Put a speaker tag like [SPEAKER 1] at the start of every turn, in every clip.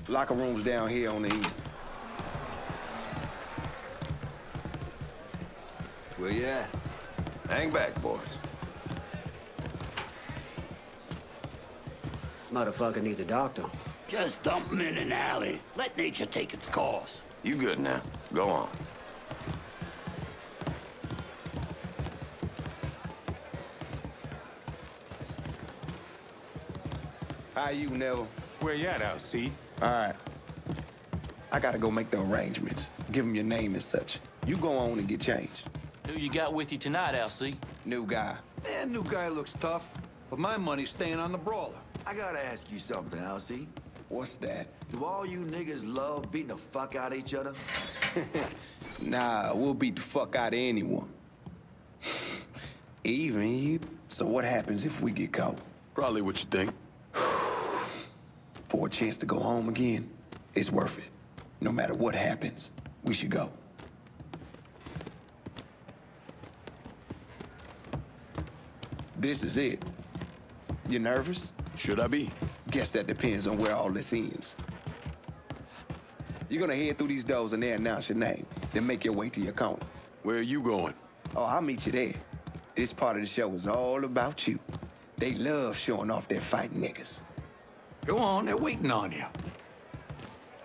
[SPEAKER 1] Locker room's down here on the end.
[SPEAKER 2] Where you at? Hang back, boys.
[SPEAKER 3] Motherfucker needs a doctor.
[SPEAKER 4] Just dump him in an alley. Let nature take its course.
[SPEAKER 2] You good now. Go on.
[SPEAKER 1] How you, Neville?
[SPEAKER 5] Where you at, LC?
[SPEAKER 1] All right. I gotta go make the arrangements. Give him your name and such. You go on and get changed.
[SPEAKER 6] Who you got with you tonight, LC?
[SPEAKER 1] New guy.
[SPEAKER 7] Man, new guy looks tough, but my money's staying on the brawler.
[SPEAKER 8] I gotta ask you something, LC.
[SPEAKER 1] What's that?
[SPEAKER 8] Do all you niggas love beating the fuck out of each other?
[SPEAKER 1] Nah, we'll beat the fuck out of anyone. Even you. So what happens if we get caught?
[SPEAKER 2] Probably what you think.
[SPEAKER 1] For a chance to go home again, it's worth it. No matter what happens, we should go. This is it. You nervous?
[SPEAKER 2] Should I be?
[SPEAKER 1] Guess that depends on where all this ends. You're gonna head through these doors and they announce your name, then make your way to your corner.
[SPEAKER 2] Where are you going?
[SPEAKER 1] Oh, I'll meet you there. This part of the show is all about you. They love showing off their fighting niggas.
[SPEAKER 7] Go on, they're waiting on you.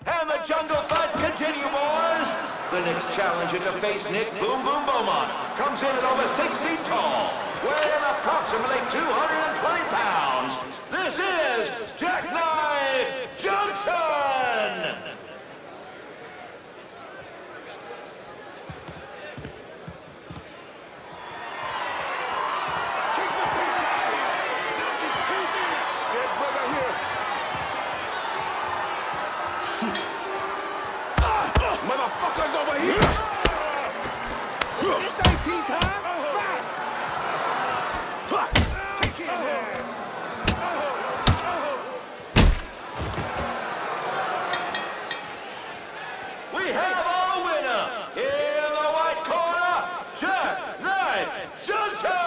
[SPEAKER 9] And the jungle fights continue, boys! The next challenger to face Nick Boom Boom Beaumont comes in at over 6 feet tall, weighing approximately 220 pounds. This is Jackknife Johnson!
[SPEAKER 5] Motherfuckers over here!
[SPEAKER 4] This ain't tea time. Fight! Kick it.
[SPEAKER 9] We have our winner in the white corner, Jackknife Johnson!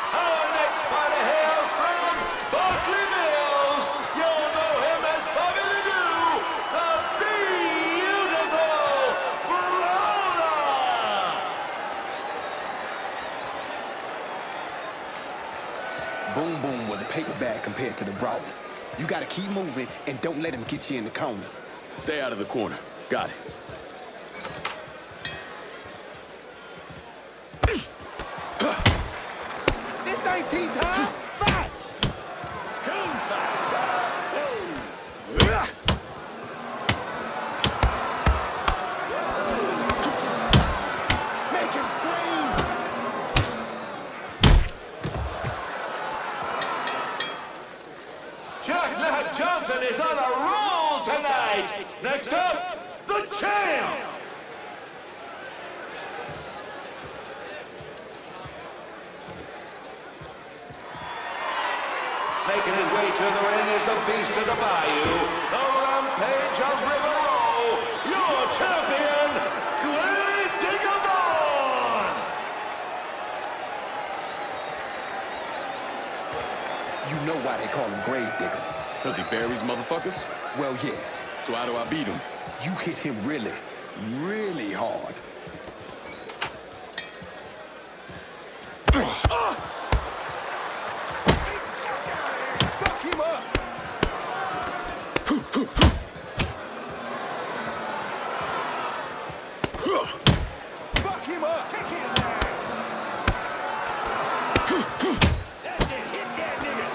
[SPEAKER 9] Our next fighter hails from Barclay Mills. You'll know him as Bobby Ledoux, the beautiful Brawler.
[SPEAKER 1] Boom Boom was a paper bag compared to the Brawler. You gotta keep moving and don't let him get you in the corner.
[SPEAKER 2] Stay out of the corner. Got it.
[SPEAKER 4] This ain't tea time. Fight! Make him scream!
[SPEAKER 9] Jackknife Johnson is on a roll tonight. Next up, the champ. Making his way to the ring is the beast of the bayou, the rampage of Bordeaux, your champion, Grave Digger Vaughn.
[SPEAKER 1] You know why they call him Grave Digger.
[SPEAKER 2] Because he buries motherfuckers?
[SPEAKER 1] Well, yeah.
[SPEAKER 2] So how do I beat him?
[SPEAKER 1] You hit him really, really hard.
[SPEAKER 4] Fuck him up! Fuck him up! Kick his ass! That's it, hit that nigga!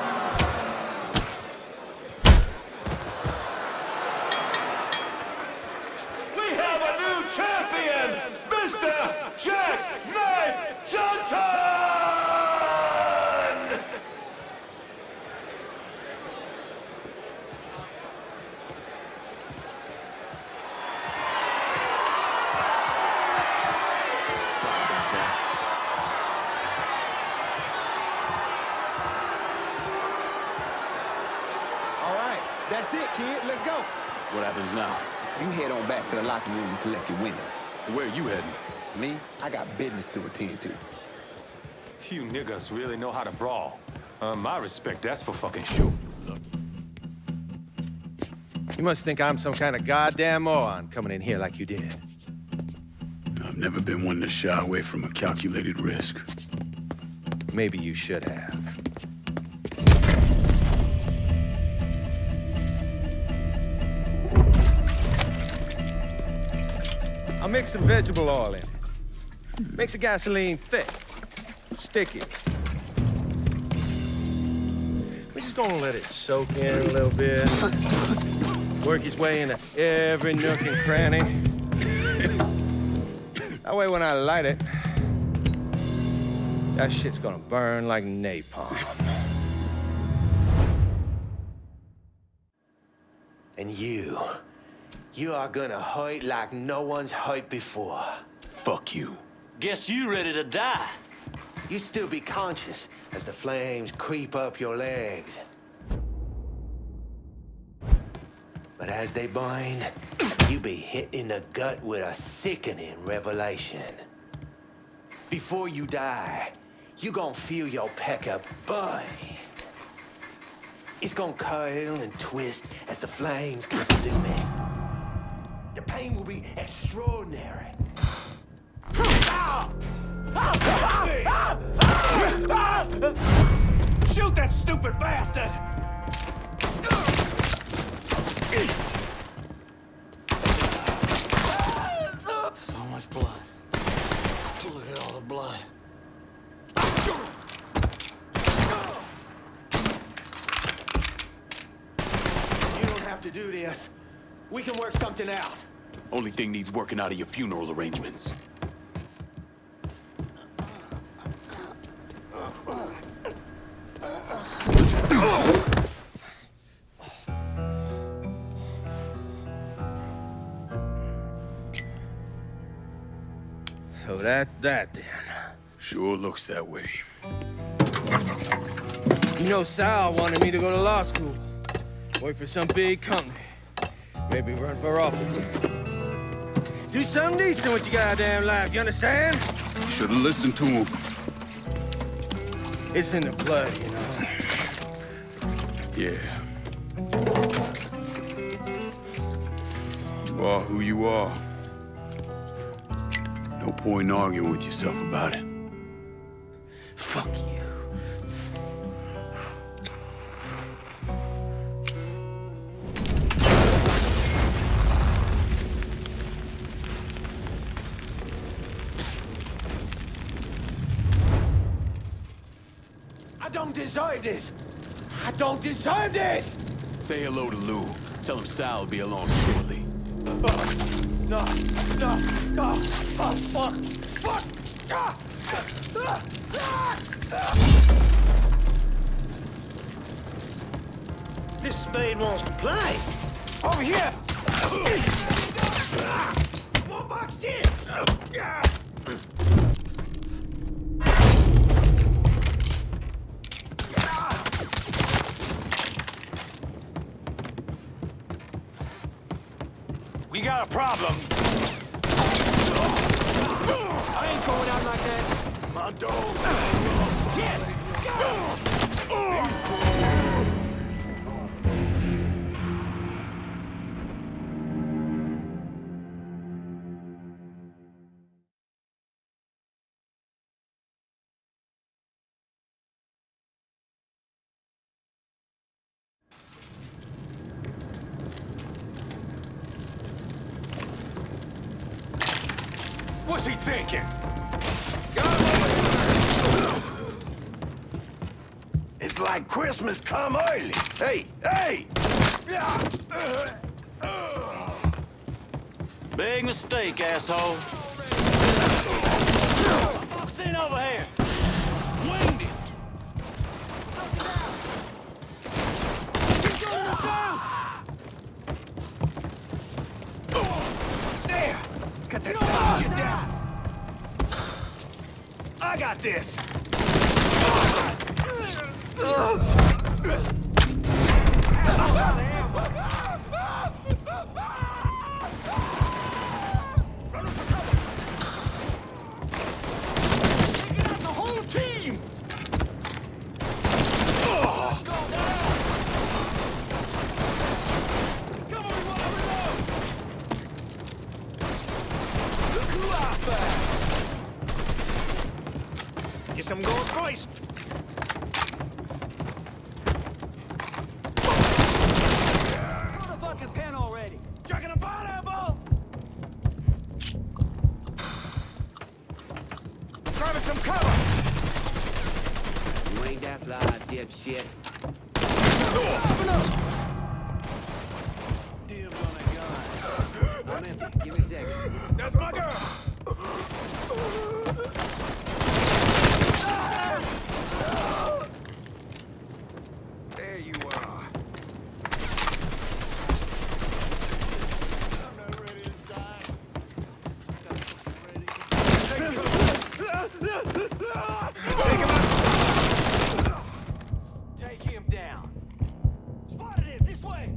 [SPEAKER 9] We have a new champion, Mr. Jackknife Johnson!
[SPEAKER 2] Sorry about that.
[SPEAKER 1] All right, that's it, kid. Let's go.
[SPEAKER 2] What happens now?
[SPEAKER 1] You head on back to the locker room and collect your winnings.
[SPEAKER 2] Where are you heading?
[SPEAKER 1] Me, I got business to attend to.
[SPEAKER 5] You niggas really know how to brawl. My respect, that's for fucking sure.
[SPEAKER 3] You must think I'm some kind of goddamn moron coming in here like you did.
[SPEAKER 10] I've never been one to shy away from a calculated risk.
[SPEAKER 3] Maybe you should have. I'll mix some vegetable oil in it. Makes the gasoline thick, sticky. We're just gonna let it soak in a little bit. Work his way into every nook and cranny. That way when I light it, that shit's gonna burn like napalm. And you are gonna hurt like no one's hurt before.
[SPEAKER 10] Fuck you.
[SPEAKER 6] Guess you ready to die.
[SPEAKER 3] You still be conscious as the flames creep up your legs. But as they burn, you be hit in the gut with a sickening revelation. Before you die, you gon' feel your pecker burn. It's gonna curl and twist as the flames consume it. The pain will be extraordinary.
[SPEAKER 5] Shoot that stupid bastard!
[SPEAKER 6] So much blood. Look at all the blood.
[SPEAKER 3] You don't have to do this. We can work something out.
[SPEAKER 2] Only thing needs working out of your funeral arrangements.
[SPEAKER 3] So that's that then.
[SPEAKER 10] Sure looks that way.
[SPEAKER 3] You know, Sal wanted me to go to law school. Work for some big company. Maybe run for office. Do something decent with your goddamn life, you understand?
[SPEAKER 10] Should've listened to him.
[SPEAKER 3] It's in the blood, you know.
[SPEAKER 10] Yeah. You are who you are. No point in arguing with yourself about it.
[SPEAKER 3] Fuck you. I don't deserve this. I don't deserve this.
[SPEAKER 2] Say hello to Lou. Tell him Sal will be along shortly.
[SPEAKER 3] No, fuck.
[SPEAKER 4] This spade wants to play.
[SPEAKER 3] Over here.
[SPEAKER 4] Come on, boxed in.
[SPEAKER 5] We got a problem.
[SPEAKER 3] I ain't going out like that.
[SPEAKER 5] Monto!
[SPEAKER 3] Yes.
[SPEAKER 5] What's he thinking?
[SPEAKER 4] It's like Christmas come early. Hey!
[SPEAKER 6] Big mistake, asshole. Boxed in over here. Winged it.
[SPEAKER 5] There! Got that time shit down! I got this! The whole team!
[SPEAKER 9] I'm going first.
[SPEAKER 6] Throw the fucking pen already.
[SPEAKER 9] Chucking a pineapple! Grabbing some cover!
[SPEAKER 6] You ain't that fly, dipshit. Dibs on a gun. I'm empty. Give me a second.
[SPEAKER 9] That's my girl! There you are. I'm not ready to die. Take him out!
[SPEAKER 6] Take him down. Spotted him. This way.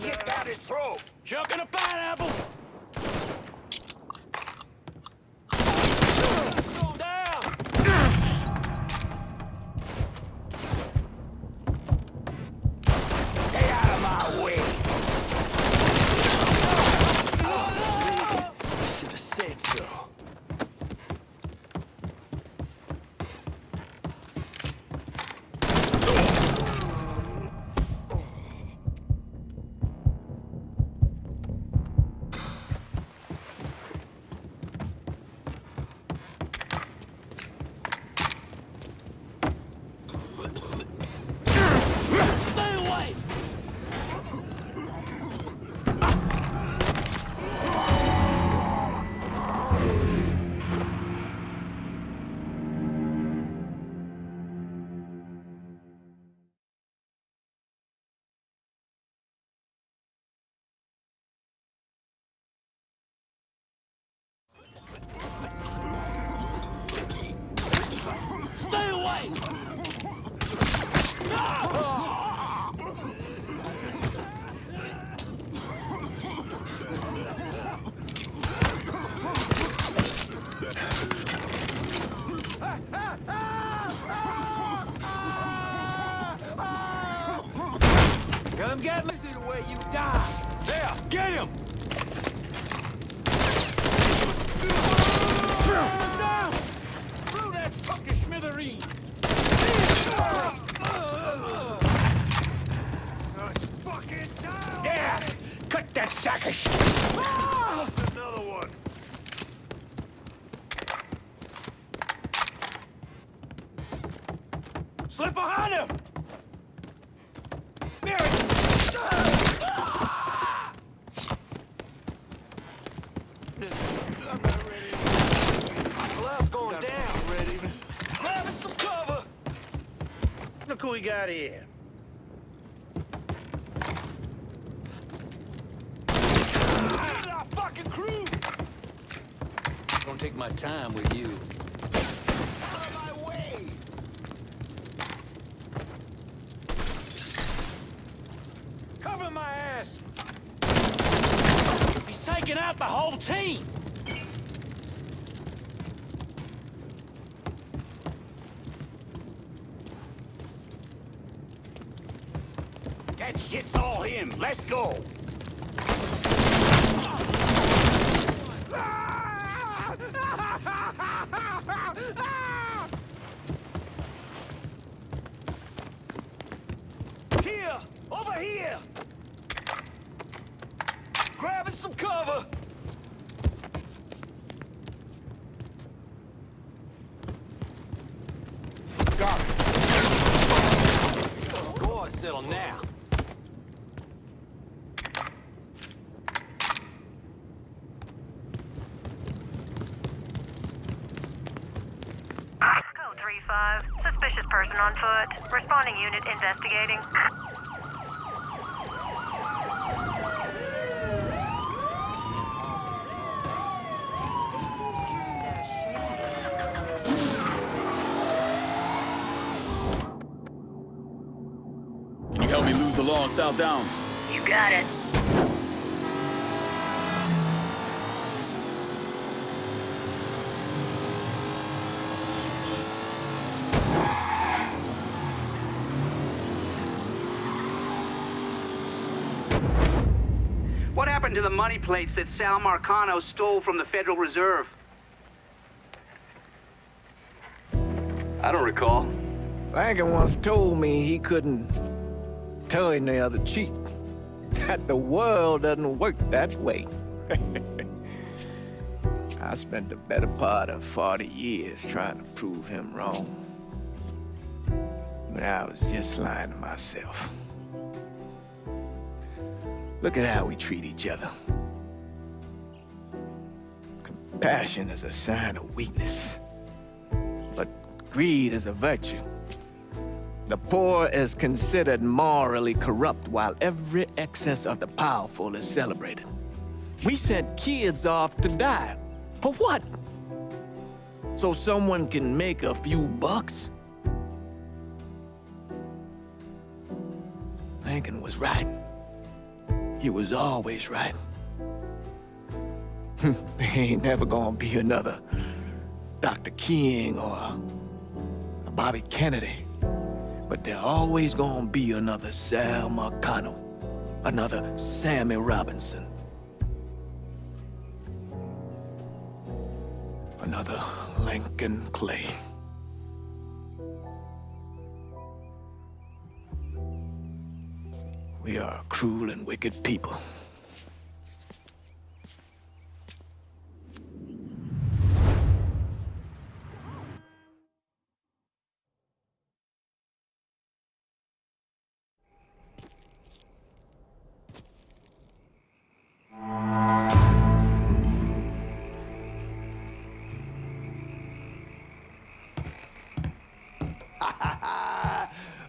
[SPEAKER 9] Shit down his throat!
[SPEAKER 2] Chucking a pineapple!
[SPEAKER 6] Go down.
[SPEAKER 9] Stay out of my way!
[SPEAKER 6] Should have said so.
[SPEAKER 2] Stay away! Stay away!
[SPEAKER 6] Come get me. This is the way you die.
[SPEAKER 5] There, get him!
[SPEAKER 6] Down. Through that fucking smithereen.
[SPEAKER 9] Yeah! Cut that sack of shit!
[SPEAKER 6] That's
[SPEAKER 9] Another one!
[SPEAKER 5] Slip behind him!
[SPEAKER 9] There it is!
[SPEAKER 6] I'm not ready.
[SPEAKER 9] Cloud's going down!
[SPEAKER 6] Ready. Grabbing some cover.
[SPEAKER 9] Look who we got here.
[SPEAKER 6] Our fucking crew.
[SPEAKER 2] Gonna take my time with you.
[SPEAKER 9] Out of my way!
[SPEAKER 6] Cover my ass.
[SPEAKER 2] He's taking out the whole team!
[SPEAKER 9] That shit's all him. Let's go!
[SPEAKER 6] Here. Over here. Grabbing some cover.
[SPEAKER 9] Got it.
[SPEAKER 6] Score settle now.
[SPEAKER 11] Code 3-5. Suspicious person on foot. Responding unit investigating.
[SPEAKER 2] Can you help me lose the law on Southdowns?
[SPEAKER 11] You got it.
[SPEAKER 12] What happened happened to the money plates that Sal Marcano stole from the Federal Reserve? I don't recall.
[SPEAKER 13] Lankin once told me he couldn't tell any other cheat. That the world doesn't work that way. I spent the better part of 40 years trying to prove him wrong. But I was just lying to myself. Look at how we treat each other. Compassion is a sign of weakness, but greed is a virtue. The poor is considered morally corrupt, while every excess of the powerful is celebrated. We sent kids off to die. For what? So someone can make a few bucks? Lincoln was right. He was always right. There ain't never gonna be another Dr. King or a Bobby Kennedy. But there always gonna be another Sal Marcano, another Sammy Robinson, another Lincoln Clay. We are a cruel and wicked people.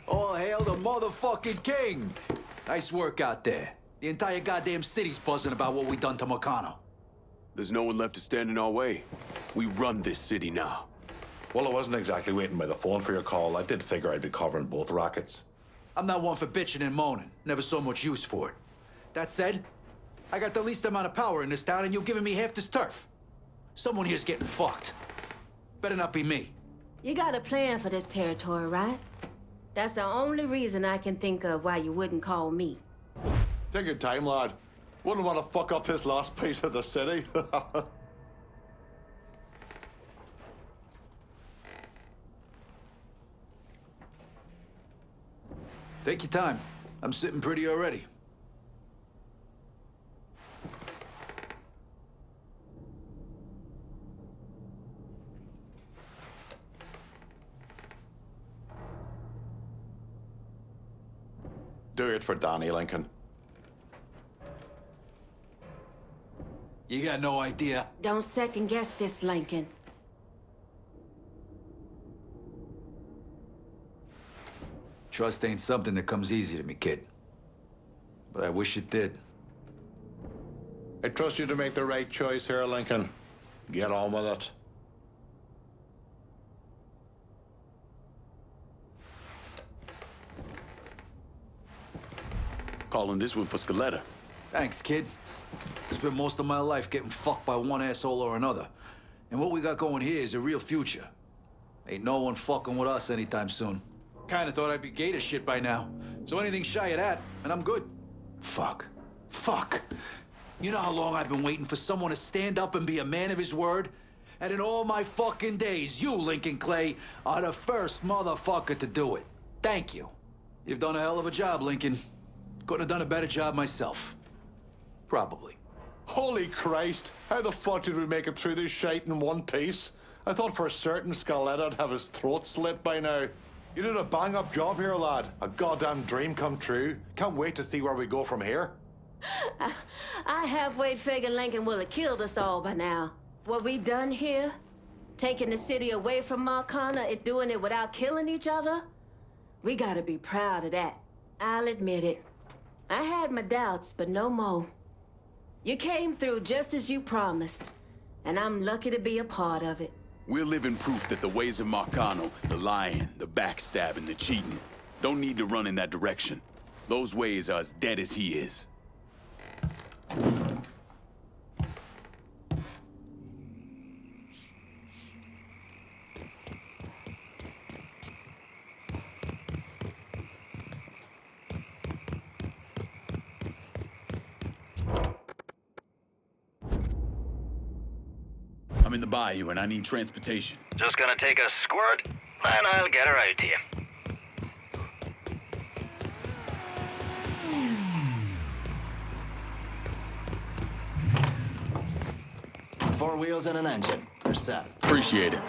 [SPEAKER 7] All hail the motherfucking king! Nice work out there. The entire goddamn city's buzzing about what we done to Marcano.
[SPEAKER 2] There's no one left to stand in our way. We run this city now.
[SPEAKER 9] Well, I wasn't exactly waiting by the phone for your call. I did figure I'd be covering both rackets.
[SPEAKER 7] I'm not one for bitching and moaning. Never so much use for it. That said, I got the least amount of power in this town, and you're giving me half this turf. Someone here's getting fucked. Better not be me.
[SPEAKER 14] You got a plan for this territory, right? That's the only reason I can think of why you wouldn't call me.
[SPEAKER 9] Take your time, lad. Wouldn't want to fuck up this last piece of the city.
[SPEAKER 7] Take your time. I'm sitting pretty already.
[SPEAKER 9] Do it for Danny, Lincoln.
[SPEAKER 7] You got no idea.
[SPEAKER 14] Don't second guess this, Lincoln.
[SPEAKER 7] Trust ain't something that comes easy to me, kid. But I wish it did.
[SPEAKER 9] I trust you to make the right choice here, Lincoln. Get on with it.
[SPEAKER 2] Calling this one for Scaletta.
[SPEAKER 7] Thanks, kid. Spent most of my life getting fucked by one asshole or another. And what we got going here is a real future. Ain't no one fucking with us anytime soon. Kinda thought I'd be gay to shit by now. So anything shy of that, and I'm good. Fuck. Fuck. You know how long I've been waiting for someone to stand up and be a man of his word? And in all my fucking days, you, Lincoln Clay, are the first motherfucker to do it. Thank you. You've done a hell of a job, Lincoln. Couldn't have done a better job myself. Probably.
[SPEAKER 9] Holy Christ! How the fuck did we make it through this shite in one piece? I thought for certain Scaleta'd have his throat slit by now. You did a bang-up job here, lad. A goddamn dream come true. Can't wait to see where we go from here.
[SPEAKER 14] I halfway figured Lincoln would have killed us all by now. What we done here, taking the city away from Marcano and doing it without killing each other, we gotta be proud of that. I'll admit it. I had my doubts, but no more. You came through just as you promised, and I'm lucky to be a part of it.
[SPEAKER 2] We're living proof that the ways of Marcano, the lying, the backstabbing, the cheating, don't need to run in that direction. Those ways are as dead as he is. I'm in the bayou and I need transportation.
[SPEAKER 15] Just gonna take a squirt, and I'll get her out to you.
[SPEAKER 6] 4 wheels and an engine. You're set.
[SPEAKER 2] Appreciate it.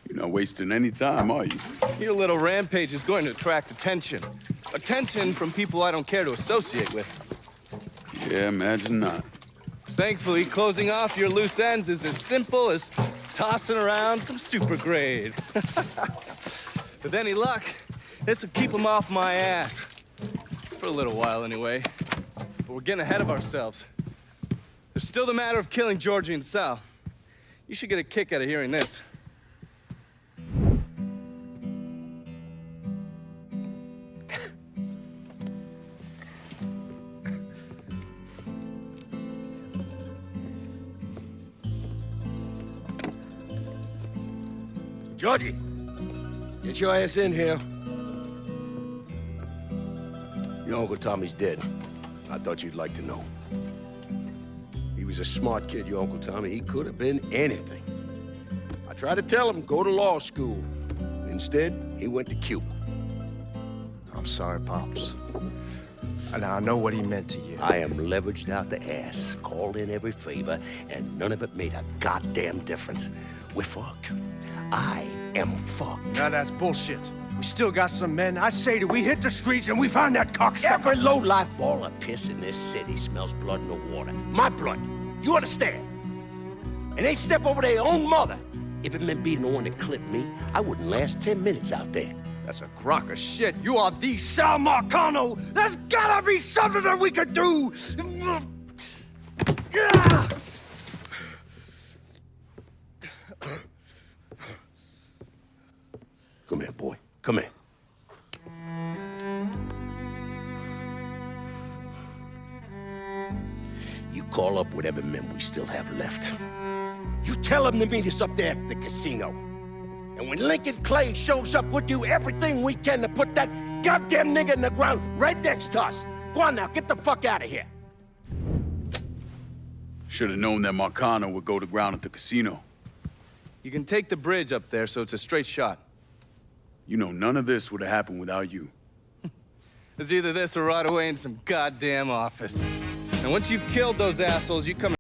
[SPEAKER 10] Not wasting any time, are you?
[SPEAKER 13] Your little rampage is going to attract attention. Attention from people I don't care to associate with.
[SPEAKER 10] Yeah, imagine not.
[SPEAKER 13] Thankfully, closing off your loose ends is as simple as tossing around some super grade. With any luck, this will keep them off my ass. For a little while, anyway. But we're getting ahead of ourselves. There's still the matter of killing Georgie and Sal. You should get a kick out of hearing this.
[SPEAKER 16] Georgie, get your ass in here. Your Uncle Tommy's dead. I thought you'd like to know. He was a smart kid, your Uncle Tommy. He could have been anything. I tried to tell him, go to law school. Instead, he went to Cuba.
[SPEAKER 17] I'm sorry, Pops. And I know what he meant to you.
[SPEAKER 16] I am leveraged out the ass, called in every favor, and none of it made a goddamn difference. We're fucked. I am fucked.
[SPEAKER 17] Now that's bullshit. We still got some men. I say that we hit the streets and we find that cocksucker.
[SPEAKER 16] Every low-life ball of piss in this city smells blood in the water. My blood. You understand? And they step over their own mother. If it meant being the one that clipped me, I wouldn't last 10 minutes out there.
[SPEAKER 17] That's a crock of shit. You are the Sal Marcano. There's gotta be something that we could do.
[SPEAKER 16] Come here, boy. Come here. You call up whatever men we still have left. You tell them to meet us up there at the casino. And when Lincoln Clay shows up, we'll do everything we can to put that goddamn nigga in the ground right next to us. Go on now, get the fuck out of here.
[SPEAKER 2] Should have known that Marcano would go to ground at the casino.
[SPEAKER 18] You can take the bridge up there, so it's a straight shot.
[SPEAKER 2] You know, none of this would have happened without you.
[SPEAKER 18] It's either this or right away in some goddamn office. And once you've killed those assholes, you come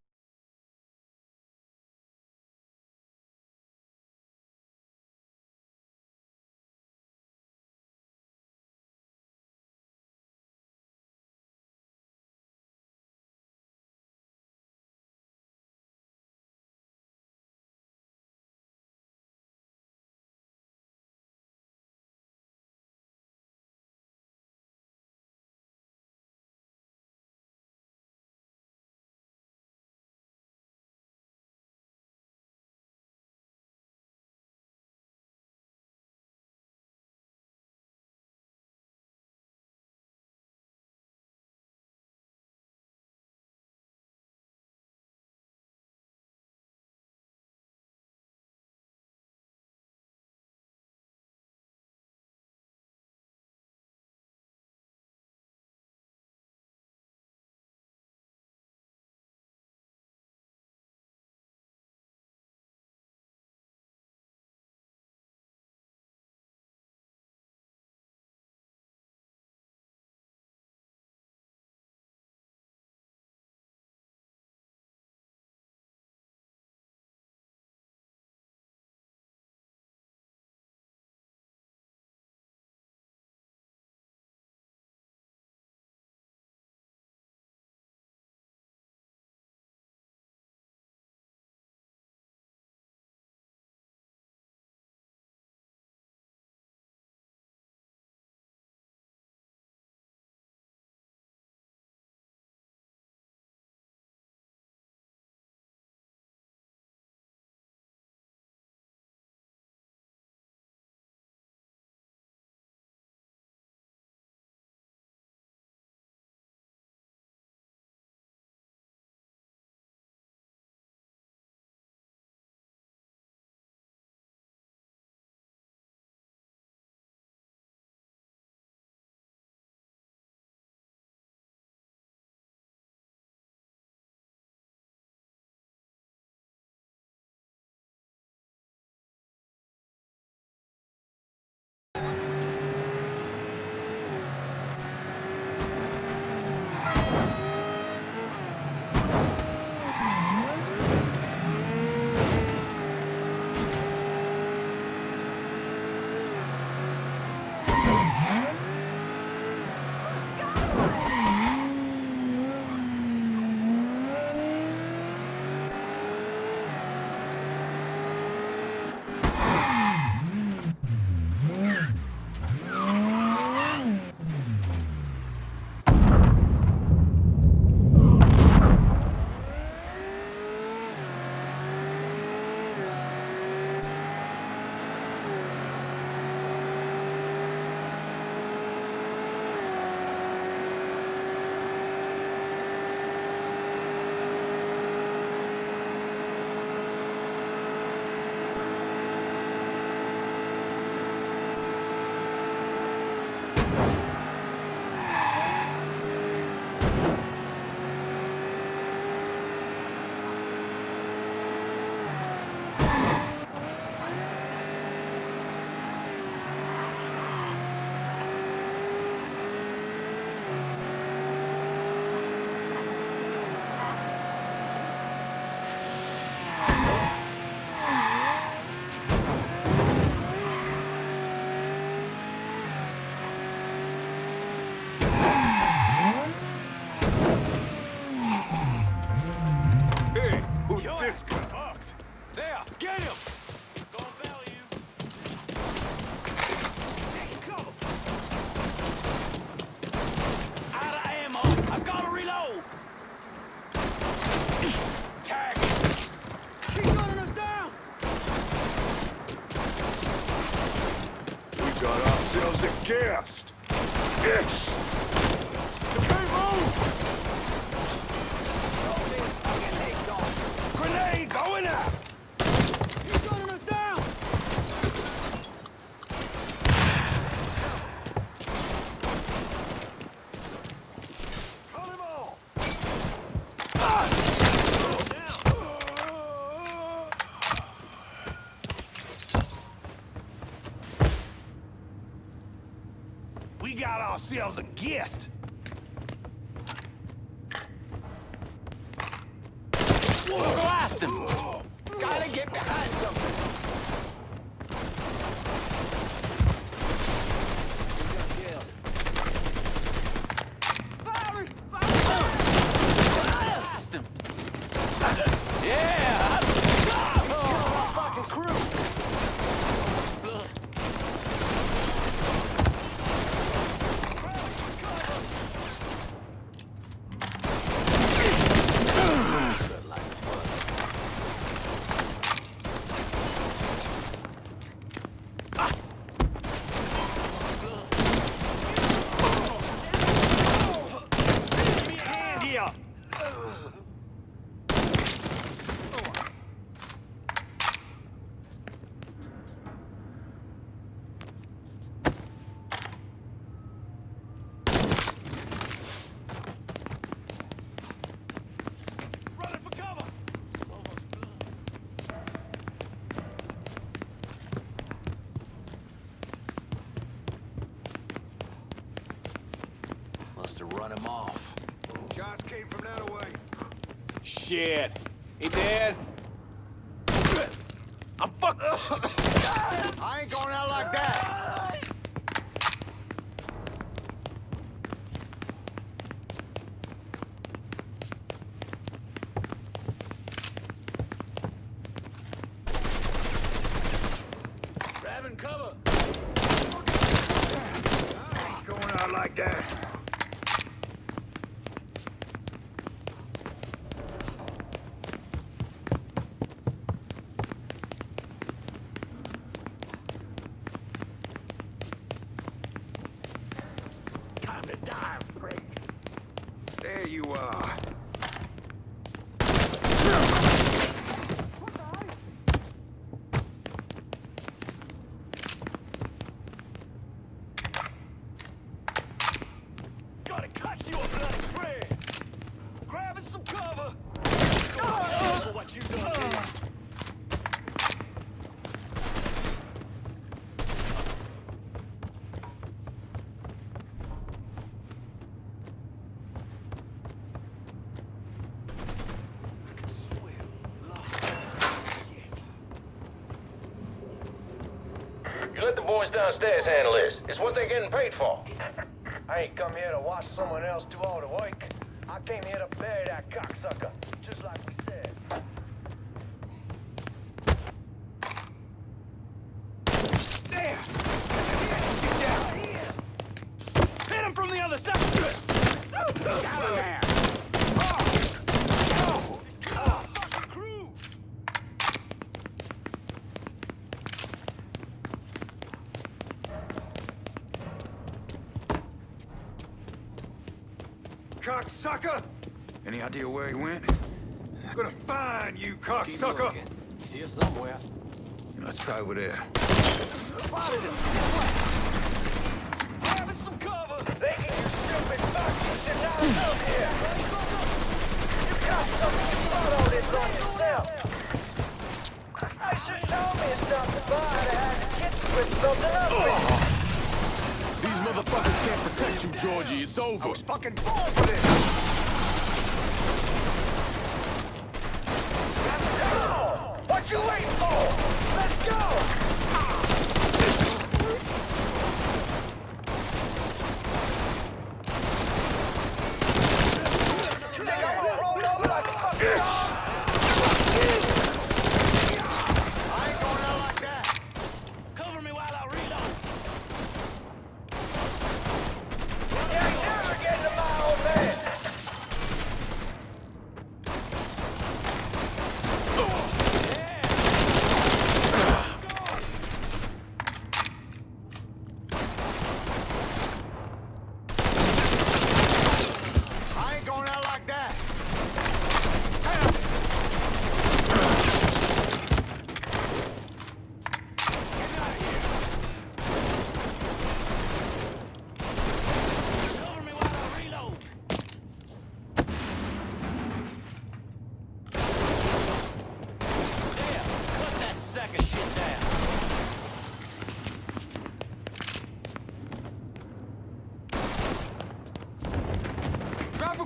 [SPEAKER 9] gassed. Yes! Okay, move! Throw these fucking legs off! Grenade going out! You're gunning us down! Cut him off! Ah! We got ourselves a guest.
[SPEAKER 6] Blast him! Gotta get behind something. Blast him! Yeah! Oh, fucking crew! Run him off.
[SPEAKER 9] Shots came from that away.
[SPEAKER 6] Shit. He dead? I'm fuck. I ain't going out like that. Grabbing cover.
[SPEAKER 9] I ain't going out like that. There you are.
[SPEAKER 6] Gotta cut you a bloody friend. Grabbing some cover. For what you done here.
[SPEAKER 15] You let the boys downstairs handle this. It's what they're getting paid for. I ain't come here to watch someone else do all the work. I came here to bury that cocksucker, just like we said.
[SPEAKER 9] There! Hit him from the other side! Got him there! Cocksucker! Any idea where he went? I'm gonna find you, cocksucker!
[SPEAKER 6] See us somewhere.
[SPEAKER 9] Let's try over there.
[SPEAKER 6] Spotted him! Grabbing some cover!
[SPEAKER 15] Thinking you stupid fuck, you should not have come here! You cocksucker, you brought all this on yourself! I should told me it's not the bar that had to get you with something up with.
[SPEAKER 2] These motherfuckers can't protect you, Georgie. It's over.
[SPEAKER 9] I was fucking born for this!
[SPEAKER 15] Let's go! What you waiting for? Let's go! You think I'm gonna roll over like a fucking dog?
[SPEAKER 6] I ain't going out like that. Cover me while I reload.
[SPEAKER 15] You ain't never getting to my old man!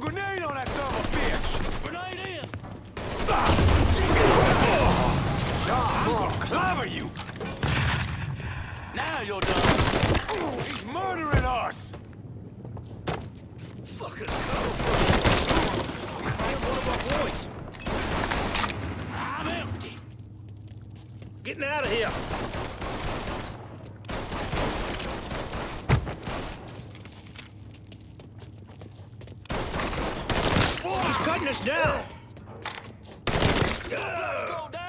[SPEAKER 6] grenade on that son of a bitch! Grenade in! I'm gonna clobber you! Now you're done! He's murdering us! Fucking go! One of our boys! I'm empty! Getting out of here! He's cutting us down! Let's go down!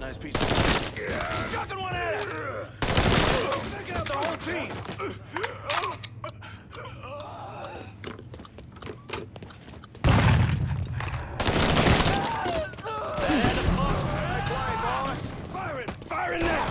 [SPEAKER 6] Nice piece of... Chucking one at it! Taking out the whole team! Firing now!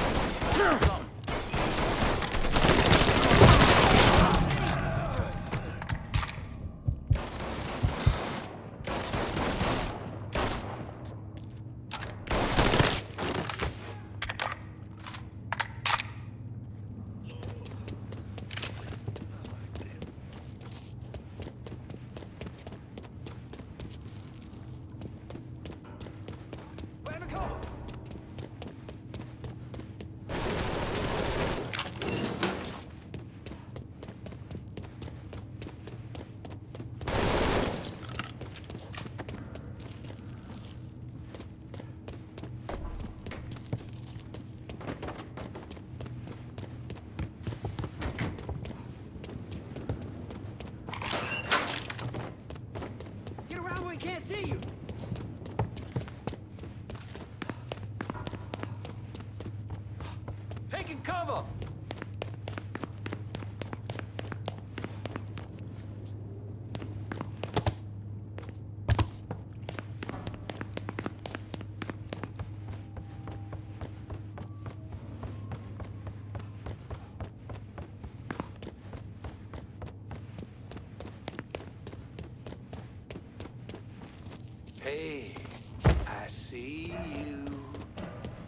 [SPEAKER 6] Can't see you. Taking cover. Hey, I see you.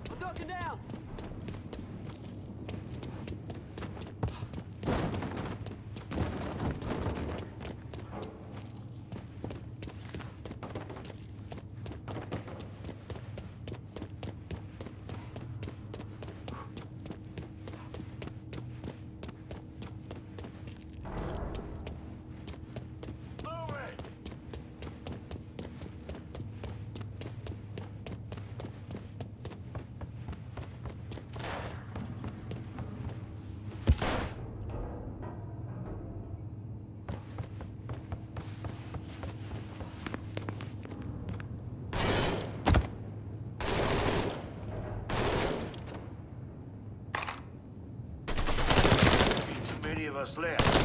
[SPEAKER 6] I'm ducking down. Many of us left.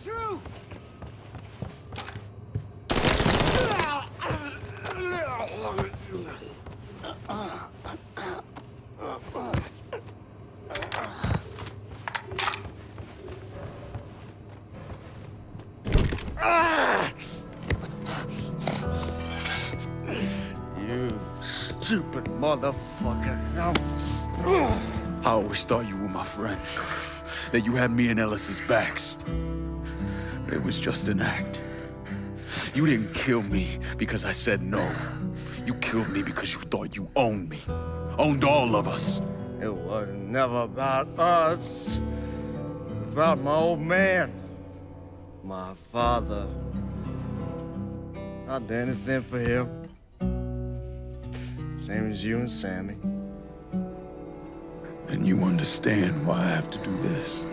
[SPEAKER 6] True.
[SPEAKER 10] You stupid motherfucker. I always thought you were my friend. That you had me and Ellis's backs. It was just an act.
[SPEAKER 2] You didn't kill me because I said no. You killed me because you thought you owned me. Owned all of us.
[SPEAKER 17] It was never about us. It was about my old man. My father. I'd do anything for him. Same as you and Sammy.
[SPEAKER 2] And you understand why I have to do this.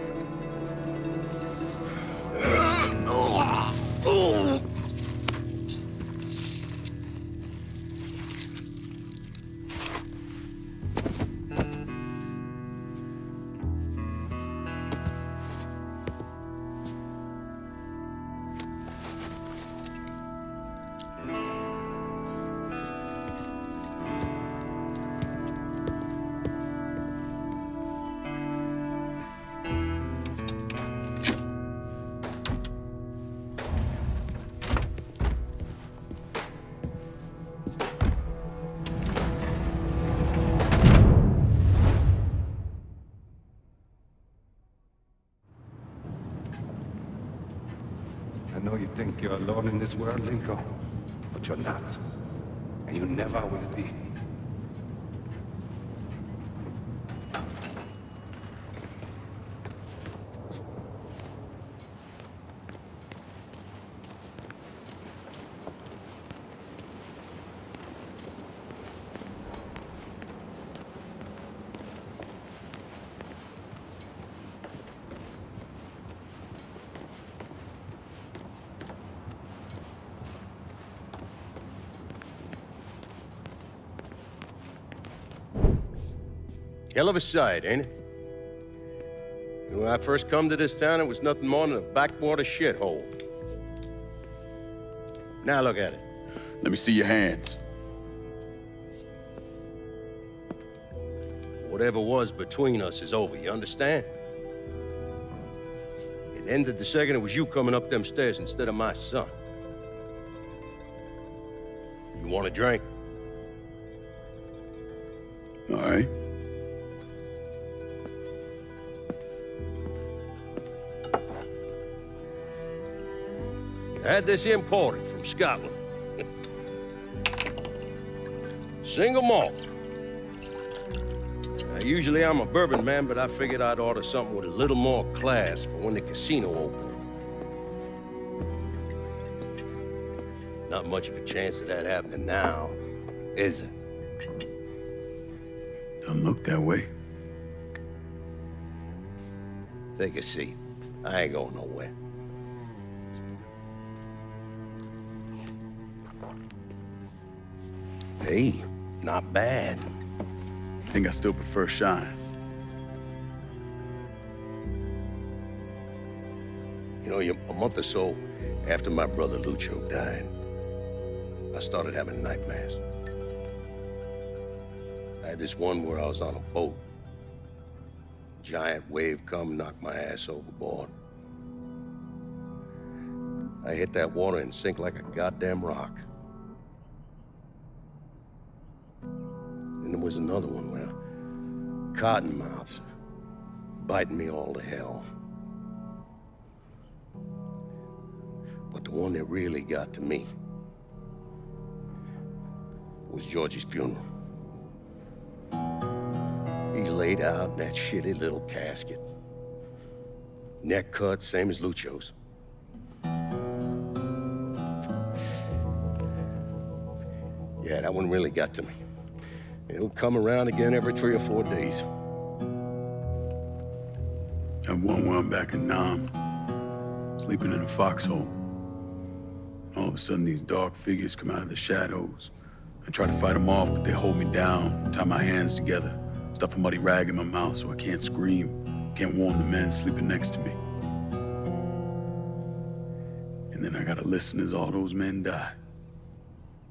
[SPEAKER 19] I know you think you're alone in this world, Linko, but you're not. And you never will be.
[SPEAKER 16] Hell of a sight, ain't it? When I first come to this town, it was nothing more than a backwater shithole. Now look at it.
[SPEAKER 2] Let me see your hands.
[SPEAKER 16] Whatever was between us is over, you understand? It ended the second it was you coming up them stairs instead of my son. You want a drink?
[SPEAKER 2] All right.
[SPEAKER 16] I had this imported from Scotland. Single malt. Now, usually I'm a bourbon man, but I figured I'd order something with a little more class for when the casino opened. Not much of a chance of that happening now, is it?
[SPEAKER 2] Don't look that way.
[SPEAKER 16] Take a seat. I ain't going nowhere. Hey, not bad.
[SPEAKER 2] I think I still prefer Shine.
[SPEAKER 16] You know, a month or so after my brother Lucio died, I started having nightmares. I had this one where I was on a boat. Giant wave come, knocked my ass overboard. I hit that water and sink like a goddamn rock. And there was another one where cottonmouths biting me all to hell. But the one that really got to me was Georgie's funeral. He's laid out in that shitty little casket. Neck cut, same as Lucio's. Yeah, that one really got to me. It would come around again every 3 or 4 days.
[SPEAKER 2] I have one where I'm back in Nam, sleeping in a foxhole. All of a sudden, these dark figures come out of the shadows. I try to fight them off, but they hold me down, tie my hands together, stuff a muddy rag in my mouth so I can't scream, can't warn the men sleeping next to me. And then I gotta listen as all those men die.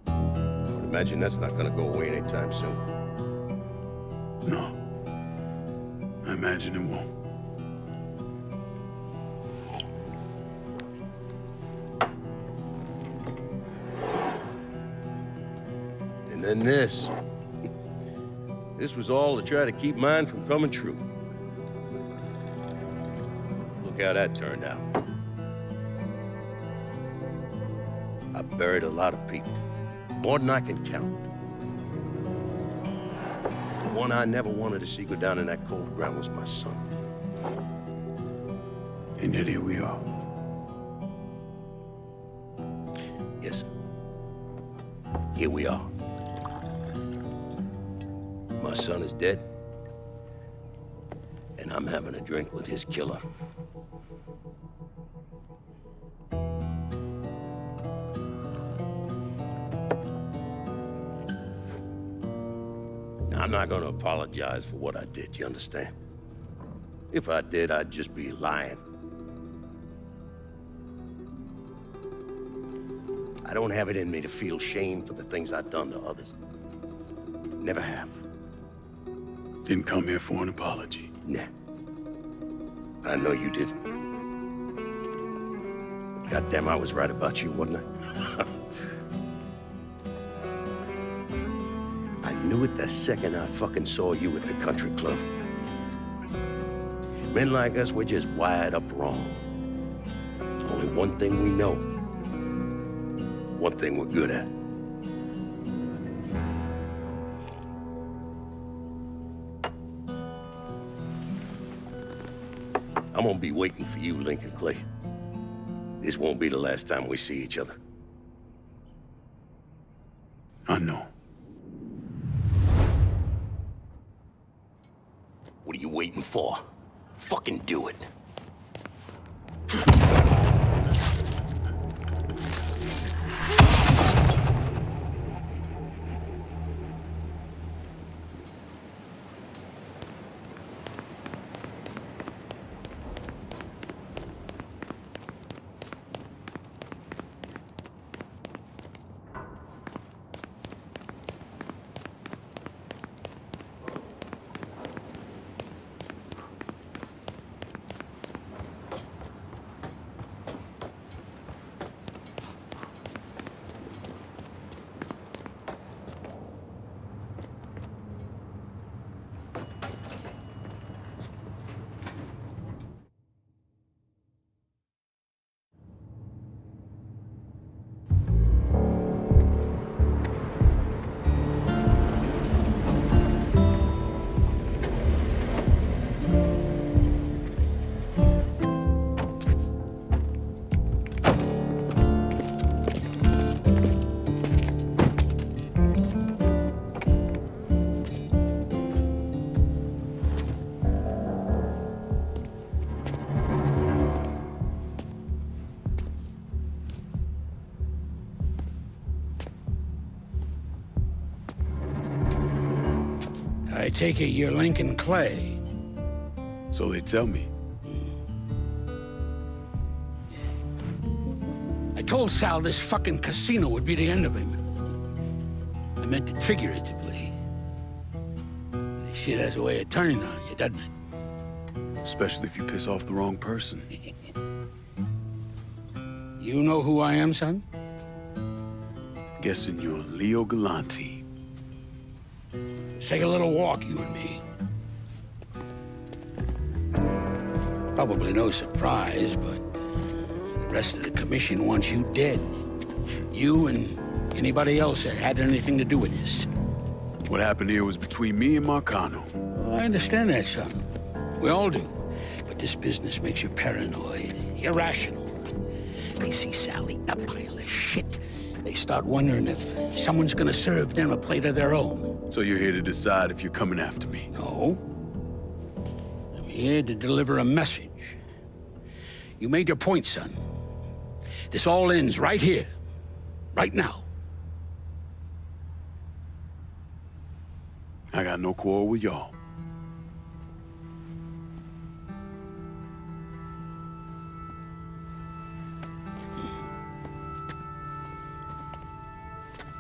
[SPEAKER 16] I imagine that's not gonna go away anytime soon.
[SPEAKER 2] No. I imagine it won't.
[SPEAKER 16] And then this. This was all to try to keep mine from coming true. Look how that turned out. I buried a lot of people. More than I can count. The one I never wanted to see go down in that cold ground was my son.
[SPEAKER 2] And yet here we are.
[SPEAKER 16] Yes, sir. Here we are. My son is dead. And I'm having a drink with his killer. I'm not gonna apologize for what I did, you understand? If I did, I'd just be lying. I don't have it in me to feel shame for the things I've done to others. Never have.
[SPEAKER 2] Didn't come here for an apology.
[SPEAKER 16] Nah. I know you didn't. But goddamn, I was right about you, wasn't I? I knew it the second I fucking saw you at the country club. Men like us, we're just wired up wrong. There's only one thing we know. One thing we're good at. I'm gonna be waiting for you, Lincoln Clay. This won't be the last time we see each other.
[SPEAKER 2] I know.
[SPEAKER 16] What are you waiting for? Fucking do it.
[SPEAKER 4] I take it you're Lincoln Clay.
[SPEAKER 2] So they tell me.
[SPEAKER 4] I told Sal this fucking casino would be the end of him. I meant it figuratively. This shit has a way of turning on you, doesn't it?
[SPEAKER 2] Especially if you piss off the wrong person.
[SPEAKER 4] You know who I am, son?
[SPEAKER 2] Guessing you're Leo Galante.
[SPEAKER 4] Let's take a little walk, you and me. Probably no surprise, but the rest of the commission wants you dead. You and anybody else that had anything to do with this.
[SPEAKER 2] What happened here was between me and Marcano.
[SPEAKER 4] I understand that, son. We all do. But this business makes you paranoid, irrational. They see Sally, a pile of shit. They start wondering if someone's gonna serve them a plate of their own.
[SPEAKER 2] So you're here to decide if you're coming after me?
[SPEAKER 4] No. I'm here to deliver a message. You made your point, son. This all ends right here, right now.
[SPEAKER 2] I got no quarrel with y'all.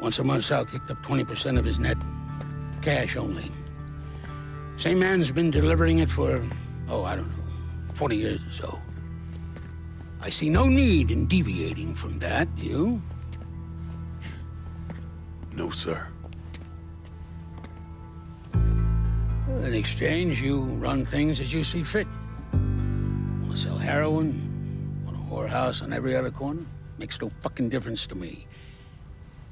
[SPEAKER 4] Once a month, Sal kicked up 20% of his net. Cash only. Same man's been delivering it for, I don't know, 20 years or so. I see no need in deviating from that, do you?
[SPEAKER 2] No, sir.
[SPEAKER 4] In exchange, you run things as you see fit. Want to sell heroin? Want a whorehouse on every other corner? Makes no fucking difference to me.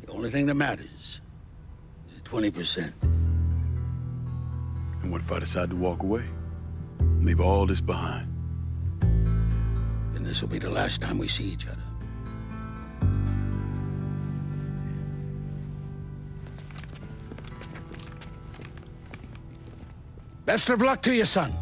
[SPEAKER 4] The only thing that matters is 20%.
[SPEAKER 2] And what if I decide to walk away? Leave all this behind?
[SPEAKER 4] Then this will be the last time we see each other. Best of luck to you, son.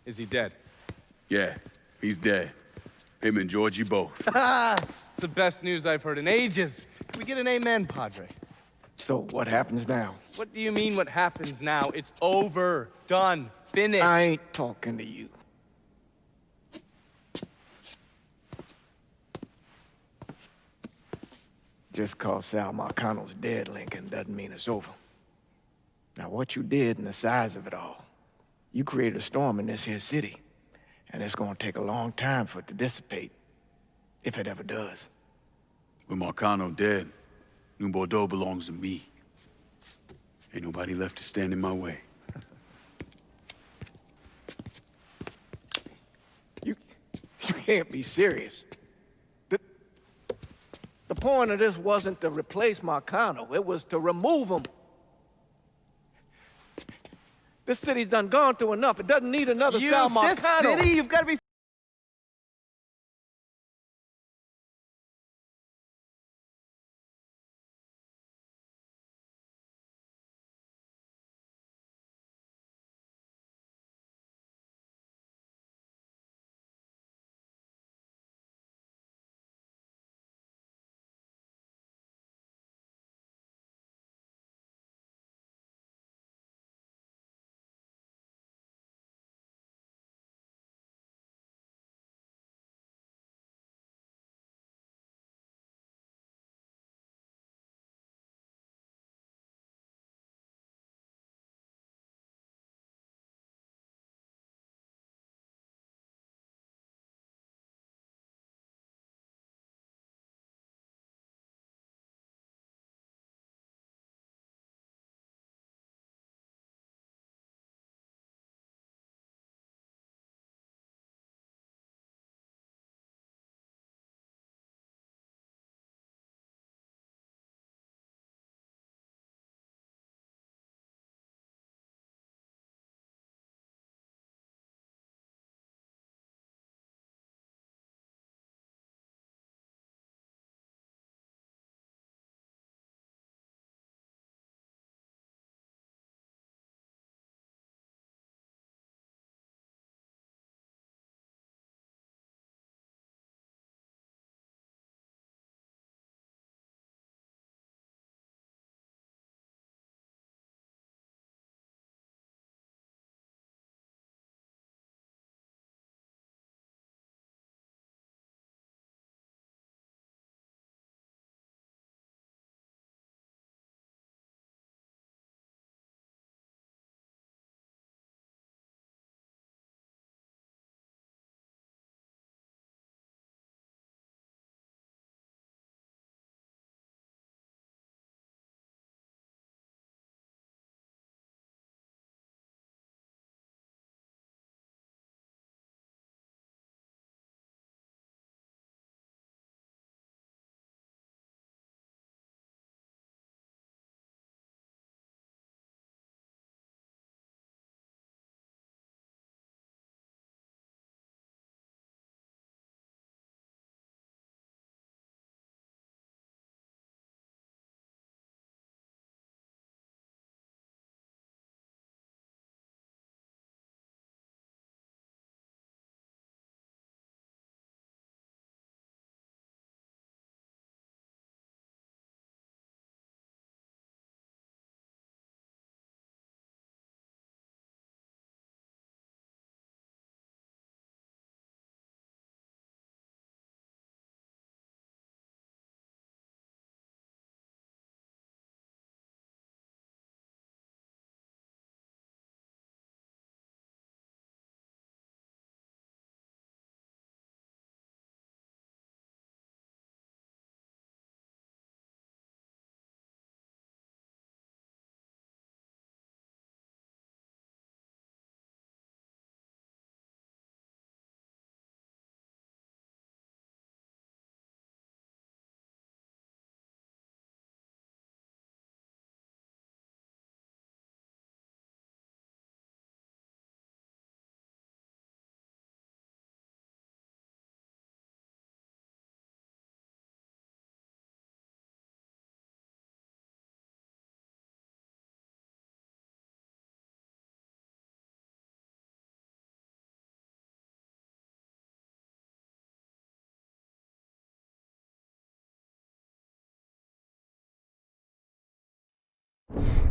[SPEAKER 18] Is he dead?
[SPEAKER 2] Yeah, he's dead. Him and Georgie both.
[SPEAKER 18] It's the best news I've heard in ages. Can we get an amen, Padre?
[SPEAKER 13] So what happens now?
[SPEAKER 18] What do you mean what happens now? It's over. Done. Finished.
[SPEAKER 13] I ain't talking to you. Just cause Sal Marcano's dead, Lincoln, doesn't mean it's over. Now, what you did and the size of it all, you created a storm in this here city, and it's gonna take a long time for it to dissipate, if it ever does.
[SPEAKER 2] With Marcano dead, New Bordeaux belongs to me. Ain't nobody left to stand in my way.
[SPEAKER 13] You can't be serious. The point of this wasn't to replace Marcano, it was to remove him. This city's done gone through enough. It doesn't need another Sal Marcano.
[SPEAKER 18] This city? You've got to be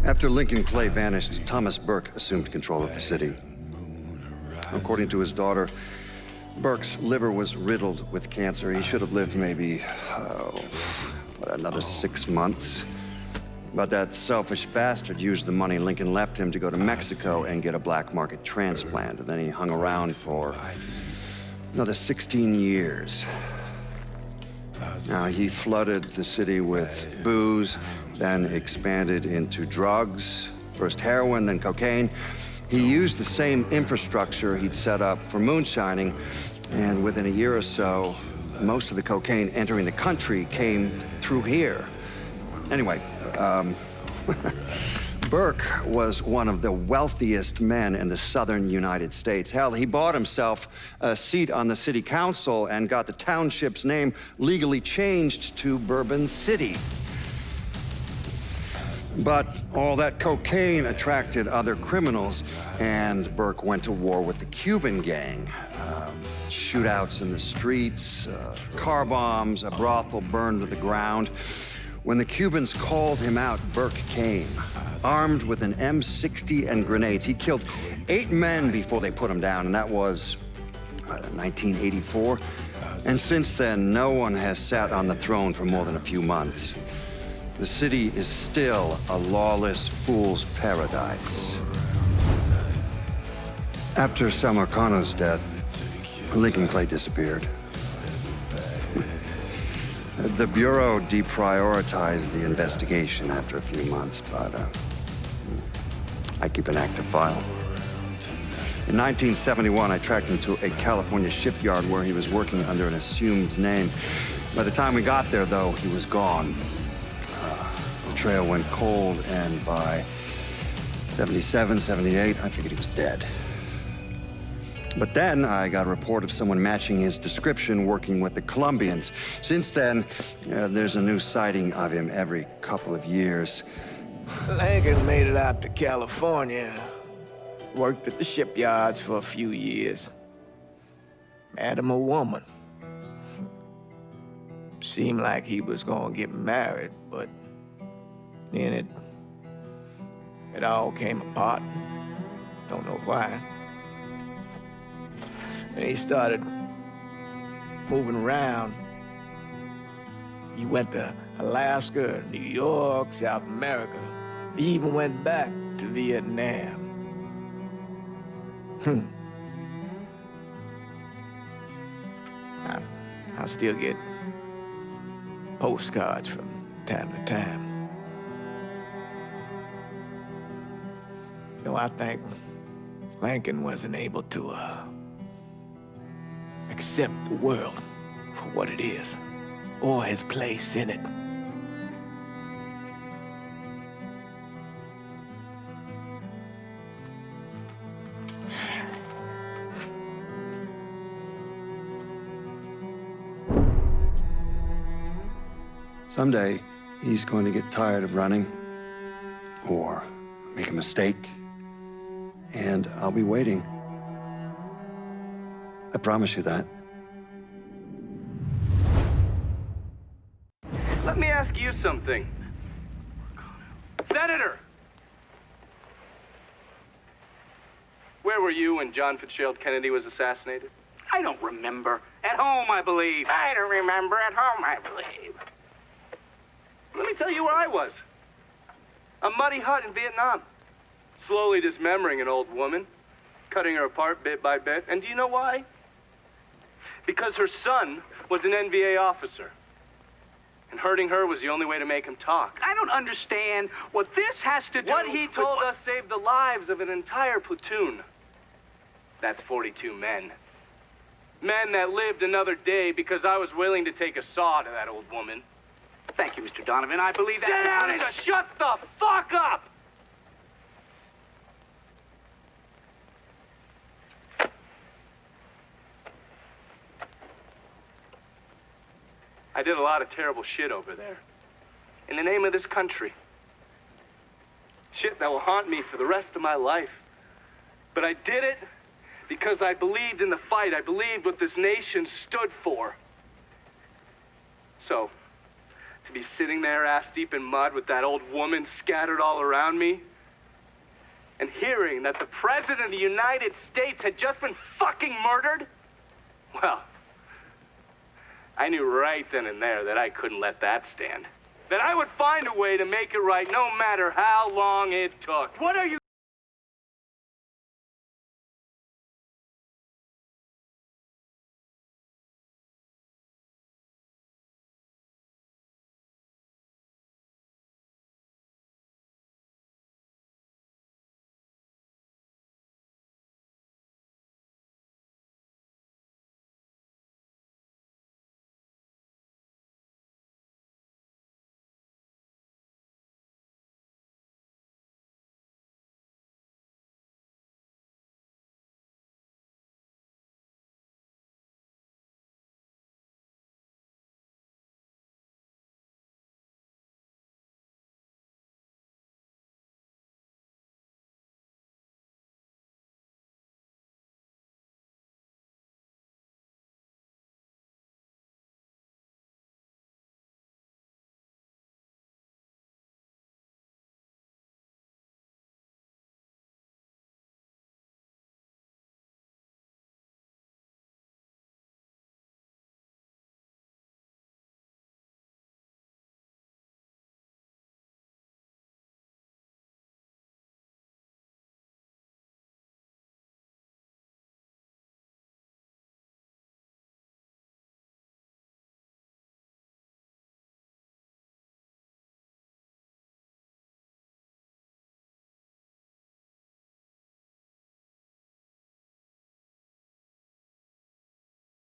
[SPEAKER 20] After Lincoln Clay vanished, Thomas Burke assumed control of the city. According to his daughter, Burke's liver was riddled with cancer. He should have lived maybe, another 6 months. But that selfish bastard used the money Lincoln left him to go to Mexico and get a black market transplant. And then he hung around for another 16 years. Now, he flooded the city with booze, then expanded into drugs, first heroin, then cocaine. He used the same infrastructure he'd set up for moonshining, and within a year or so, most of the cocaine entering the country came through here. Anyway, Burke was one of the wealthiest men in the southern United States. Hell, he bought himself a seat on the city council and got the township's name legally changed to Bourbon City. But all that cocaine attracted other criminals, and Burke went to war with the Cuban gang. Shootouts in the streets, car bombs, a brothel burned to the ground. When the Cubans called him out, Burke came, armed with an M60 and grenades. He killed 8 men before they put him down, and that was 1984. And since then, no one has sat on the throne for more than a few months. The city is still a lawless fool's paradise. After Sal Marcano's death, Lincoln Clay disappeared. The Bureau deprioritized the investigation after a few months, but I keep an active file. In 1971, I tracked him to a California shipyard where he was working under an assumed name. By the time we got there, though, he was gone. The trail went cold, and by 77, 78, I figured he was dead. But then I got a report of someone matching his description working with the Colombians. Since then, there's a new sighting of him every couple of years.
[SPEAKER 13] Lincoln made it out to California. Worked at the shipyards for a few years. Met him a woman. Seemed like he was gonna get married, but then it all came apart. Don't know why. And he started moving around. He went to Alaska, New York, South America. He even went back to Vietnam. I still get postcards from time to time. You know, I think Lincoln wasn't able to accept the world for what it is, or his place in it.
[SPEAKER 20] Someday, he's going to get tired of running, or make a mistake, and I'll be waiting. I promise you that.
[SPEAKER 18] Let me ask you something. Senator! Where were you when John Fitzgerald Kennedy was assassinated?
[SPEAKER 12] I don't remember. At home, I believe. I don't remember. At home, I believe.
[SPEAKER 18] Let me tell you where I was. A muddy hut in Vietnam. Slowly dismembering an old woman, cutting her apart bit by bit. And do you know why? Because her son was an NVA officer. And hurting her was the only way to make him talk.
[SPEAKER 12] I don't understand what this has to do
[SPEAKER 18] What he told us saved the lives of an entire platoon. That's 42 men. Men that lived another day because I was willing to take a saw to that old woman.
[SPEAKER 12] Thank you, Mr. Donovan. I believe that.
[SPEAKER 18] Sit down and shut the fuck up! I did a lot of terrible shit over there. In the name of this country. Shit that will haunt me for the rest of my life. But I did it because I believed in the fight. I believed what this nation stood for. So, to be sitting there ass deep in mud with that old woman scattered all around me, and hearing that the President of the United States had just been fucking murdered? Well, I knew right then and there that I couldn't let that stand. That I would find a way to make it right no matter how long it took. What are you